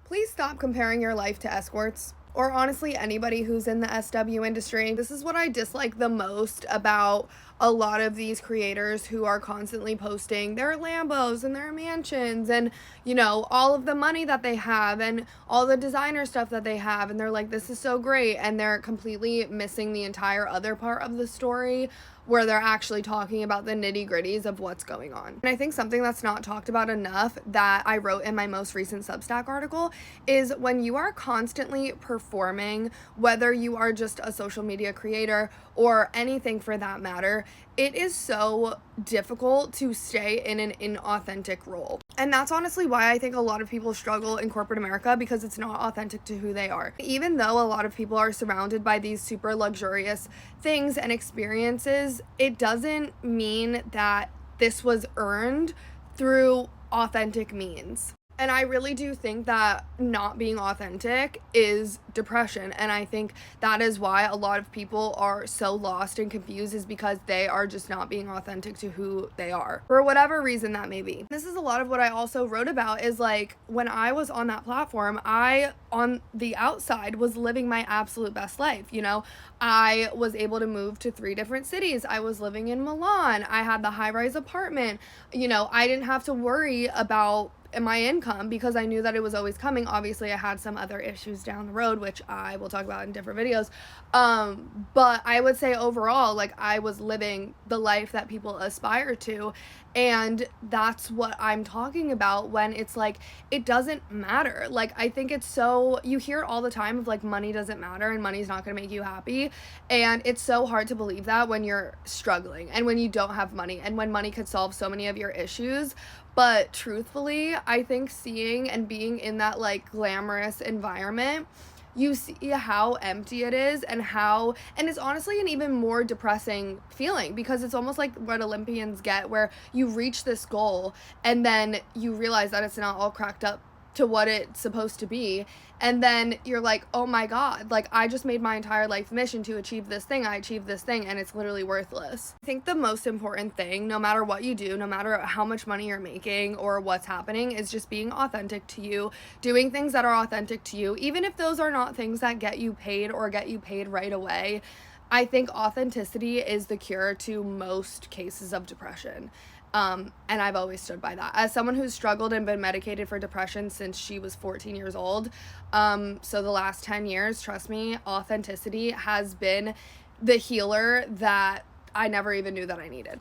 Please stop comparing your life to escorts, or honestly anybody who's in the SW industry. This is what I dislike the most about a lot of these creators who are constantly posting their Lambos and their mansions and, all of the money that they have and all the designer stuff that they have. And they're like, this is so great. And they're completely missing the entire other part of the story where they're actually talking about the nitty gritties of what's going on. And I think something that's not talked about enough that I wrote in my most recent Substack article is when you are constantly performing, whether you are just a social media creator or anything for that matter, it is so difficult to stay in an inauthentic role. And that's honestly why I think a lot of people struggle in corporate America, because it's not authentic to who they are. Even though a lot of people are surrounded by these super luxurious things and experiences, it doesn't mean that this was earned through authentic means. And I really do think that not being authentic is depression. And I think that is why a lot of people are so lost and confused, is because they are just not being authentic to who they are, for whatever reason that may be. This is a lot of what I also wrote about, is like when I was on that platform, I, on the outside, was living my absolute best life. I was able to move to 3 different cities. I was living in Milan. I had the high-rise apartment. I didn't have to worry about my income because I knew that it was always coming. Obviously, I had some other issues down the road, which I will talk about in different videos. But I would say overall, like, I was living the life that people aspire to. And that's what I'm talking about when it's like, it doesn't matter. Like, I think it's so, you hear it all the time of like, money doesn't matter and money's not going to make you happy. And it's so hard to believe that when you're struggling and when you don't have money and when money could solve so many of your issues. But truthfully, I think seeing and being in that like glamorous environment, you see how empty it is and it's honestly an even more depressing feeling, because it's almost like what Olympians get, where you reach this goal and then you realize that it's not all cracked up to what it's supposed to be. And then you're like, oh my God, like I just made my entire life mission to achieve this thing. I achieved this thing and it's literally worthless. I think the most important thing, no matter what you do, no matter how much money you're making or what's happening, is just being authentic to you, doing things that are authentic to you, even if those are not things that get you paid or get you paid right away. I think authenticity is the cure to most cases of depression. And I've always stood by that. As someone who's struggled and been medicated for depression since she was 14 years old, so the last 10 years, trust me, authenticity has been the healer that I never even knew that I needed.